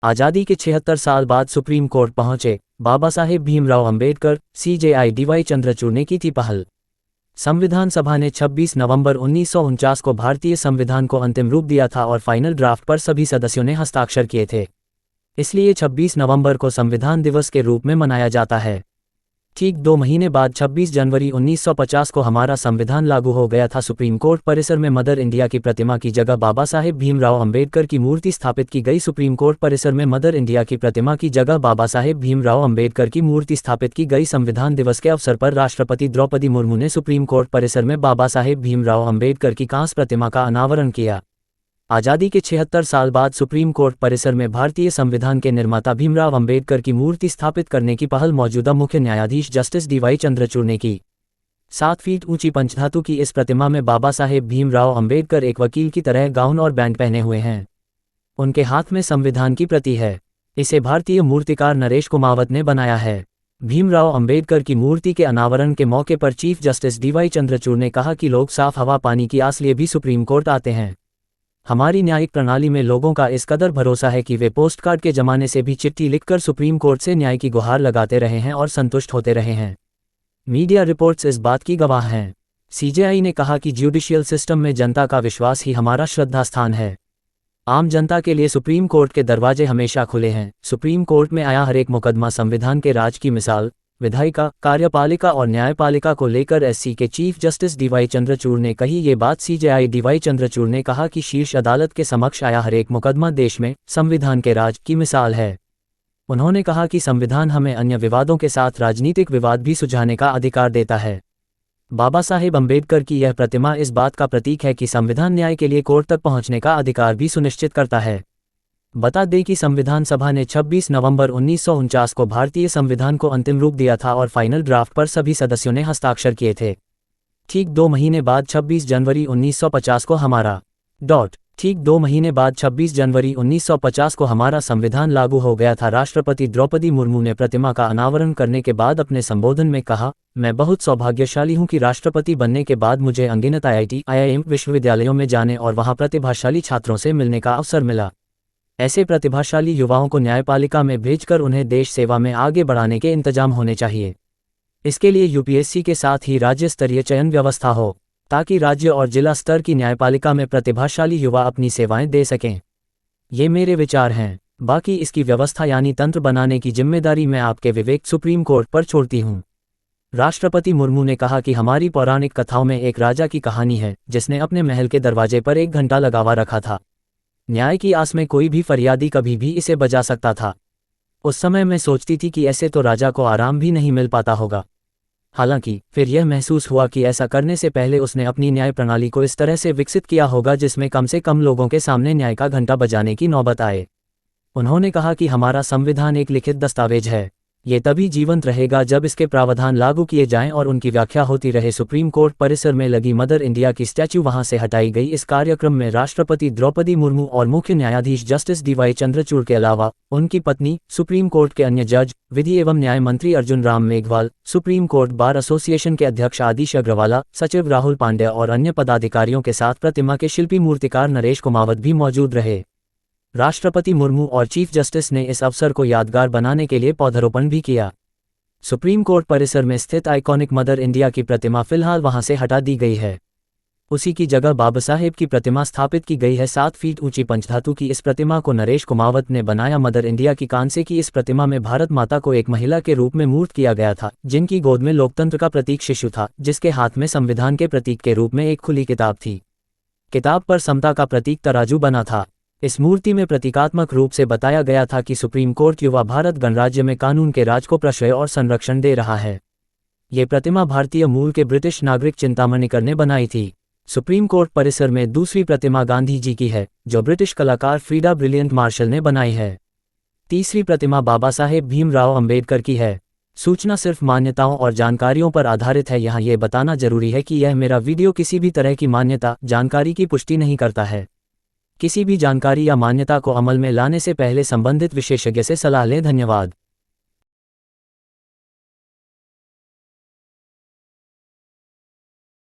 आज़ादी के 76 साल बाद सुप्रीम कोर्ट पहुंचे बाबा साहेब भीमराव अंबेडकर, सीजेआई डीवाई चंद्रचूड़ ने की थी पहल। संविधान सभा ने 26 नवंबर 1949 को भारतीय संविधान को अंतिम रूप दिया था और फाइनल ड्राफ्ट पर सभी सदस्यों ने हस्ताक्षर किए थे। इसलिए 26 नवंबर को संविधान दिवस के रूप में मनाया जाता है। ठीक 2 महीने बाद 26 जनवरी 1950 को हमारा संविधान लागू हो गया था। सुप्रीम कोर्ट परिसर में मदर इंडिया की प्रतिमा की जगह बाबा साहेब भीमराव अंबेडकर की मूर्ति स्थापित की गई। सुप्रीम कोर्ट परिसर में मदर इंडिया की प्रतिमा की जगह बाबा साहेब भीमराव अंबेडकर की मूर्ति स्थापित की गई। संविधान दिवस के अवसर पर राष्ट्रपति द्रौपदी मुर्मू ने सुप्रीम कोर्ट परिसर में बाबा साहेब भीमराव अंबेडकर की कांस्य प्रतिमा का अनावरण किया। आज़ादी के 76 साल बाद सुप्रीम कोर्ट परिसर में भारतीय संविधान के निर्माता भीमराव अंबेडकर की मूर्ति स्थापित करने की पहल मौजूदा मुख्य न्यायाधीश जस्टिस डीवाई चंद्रचूड़ ने की। 7 फीट ऊंची पंचधातु की इस प्रतिमा में बाबा साहेब भीमराव अंबेडकर एक वकील की तरह गाउन और बैंड पहने हुए हैं। उनके हाथ में संविधान की प्रति है। इसे भारतीय मूर्तिकार नरेश कुमावत ने बनाया है। भीमराव अंबेडकर की मूर्ति के अनावरण के मौके पर चीफ जस्टिस डीवाई चंद्रचूड़ ने कहा कि लोग साफ हवा पानी की आस लिए भी सुप्रीम कोर्ट आते हैं। हमारी न्यायिक प्रणाली में लोगों का इस कदर भरोसा है कि वे पोस्टकार्ड के जमाने से भी चिट्ठी लिखकर सुप्रीम कोर्ट से न्याय की गुहार लगाते रहे हैं और संतुष्ट होते रहे हैं। मीडिया रिपोर्ट्स इस बात की गवाह हैं। सीजेआई ने कहा कि ज्यूडिशियल सिस्टम में जनता का विश्वास ही हमारा श्रद्धा स्थान है। आम जनता के लिए सुप्रीम कोर्ट के दरवाजे हमेशा खुले हैं। सुप्रीम कोर्ट में आया हर एक मुकदमा संविधान के राज की मिसाल। विधायिका, कार्यपालिका और न्यायपालिका को लेकर एससी के चीफ जस्टिस डीवाई चंद्रचूड़ ने कही ये बात। सीजेआई डीवाई चंद्रचूड़ ने कहा कि शीर्ष अदालत के समक्ष आया हर एक मुकदमा देश में संविधान के राज की मिसाल है। उन्होंने कहा कि संविधान हमें अन्य विवादों के साथ राजनीतिक विवाद भी सुलझाने का अधिकार देता है। बाबा साहेब अंबेडकर की यह प्रतिमा इस बात का प्रतीक है कि संविधान न्याय के लिए कोर्ट तक पहुंचने का अधिकार भी सुनिश्चित करता है। बता दें कि संविधान सभा ने 26 नवंबर 1949 को भारतीय संविधान को अंतिम रूप दिया था और फाइनल ड्राफ्ट पर सभी सदस्यों ने हस्ताक्षर किए थे। ठीक 2 महीने बाद 26 जनवरी 1950 को हमारा ठीक 2 महीने बाद 26 जनवरी 1950 को हमारा संविधान लागू हो गया था। राष्ट्रपति द्रौपदी मुर्मू ने प्रतिमा का अनावरण करने के बाद अपने संबोधन में कहा, मैं बहुत सौभाग्यशाली हूं कि राष्ट्रपति बनने के बाद मुझे अनगिनत IIT, IIM विश्वविद्यालयों में जाने और वहां प्रतिभाशाली छात्रों से मिलने का अवसर मिला। ऐसे प्रतिभाशाली युवाओं को न्यायपालिका में भेजकर उन्हें देश सेवा में आगे बढ़ाने के इंतजाम होने चाहिए। इसके लिए यूपीएससी के साथ ही राज्य स्तरीय चयन व्यवस्था हो, ताकि राज्य और जिला स्तर की न्यायपालिका में प्रतिभाशाली युवा अपनी सेवाएं दे सकें। ये मेरे विचार हैं। बाकी इसकी व्यवस्था यानी तंत्र बनाने की जिम्मेदारी मैं आपके विवेक सुप्रीम कोर्ट पर छोड़ती हूँ। राष्ट्रपति मुर्मू ने कहा कि हमारी पौराणिक कथाओं में एक राजा की कहानी है जिसने अपने महल के दरवाजे पर 1 घंटा लगावा रखा था। न्याय की आस में कोई भी फरियादी कभी भी इसे बजा सकता था। उस समय मैं सोचती थी कि ऐसे तो राजा को आराम भी नहीं मिल पाता होगा। हालांकि फिर यह महसूस हुआ कि ऐसा करने से पहले उसने अपनी न्याय प्रणाली को इस तरह से विकसित किया होगा जिसमें कम से कम लोगों के सामने न्याय का घंटा बजाने की नौबत आए। उन्होंने कहा कि हमारा संविधान एक लिखित दस्तावेज है। ये तभी जीवंत रहेगा जब इसके प्रावधान लागू किए जाएं और उनकी व्याख्या होती रहे। सुप्रीम कोर्ट परिसर में लगी मदर इंडिया की स्टैच्यू वहां से हटाई गई। इस कार्यक्रम में राष्ट्रपति द्रौपदी मुर्मू और मुख्य न्यायाधीश जस्टिस डीवाई चंद्रचूड़ के अलावा उनकी पत्नी, सुप्रीम कोर्ट के अन्य जज, विधि एवं न्याय मंत्री Arjun Ram Meghwal, supreme court bar association के अध्यक्ष आदिश अग्रवाला, सचिव राहुल पांड्या और अन्य पदाधिकारियों के साथ प्रतिमा के शिल्पी मूर्तिकार नरेश कुमावत भी मौजूद रहे। राष्ट्रपति मुर्मू और चीफ जस्टिस ने इस अवसर को यादगार बनाने के लिए पौधरोपण भी किया। सुप्रीम कोर्ट परिसर में स्थित आइकॉनिक मदर इंडिया की प्रतिमा फिलहाल वहां से हटा दी गई है। उसी की जगह बाबा साहेब की प्रतिमा स्थापित की गई है। 7 फीट ऊंची पंचधातु की इस प्रतिमा को नरेश कुमावत ने बनाया। मदर इंडिया की कांसे की इस प्रतिमा में भारत माता को एक महिला के रूप में मूर्त किया गया था, जिनकी गोद में लोकतंत्र का प्रतीक शिशु था, जिसके हाथ में संविधान के प्रतीक के रूप में एक खुली किताब थी। किताब पर समता का प्रतीक तराजू बना था। इस मूर्ति में प्रतीकात्मक रूप से बताया गया था कि सुप्रीम कोर्ट युवा भारत गणराज्य में कानून के राज को प्रश्रय और संरक्षण दे रहा है। ये प्रतिमा भारतीय मूल के ब्रिटिश नागरिक चिंतामणिकर ने बनाई थी। सुप्रीम कोर्ट परिसर में दूसरी प्रतिमा गांधी जी की है, जो ब्रिटिश कलाकार फ्रीडा ब्रिलियंट मार्शल ने बनाई है। तीसरी प्रतिमा बाबा साहेब भीमराव अंबेडकर की है। सूचना सिर्फ मान्यताओं और जानकारियों पर आधारित है। यहाँ ये बताना जरूरी है कि यह मेरा वीडियो किसी भी तरह की मान्यता, जानकारी की पुष्टि नहीं करता है। किसी भी जानकारी या मान्यता को अमल में लाने से पहले संबंधित विशेषज्ञ से सलाह लें। धन्यवाद।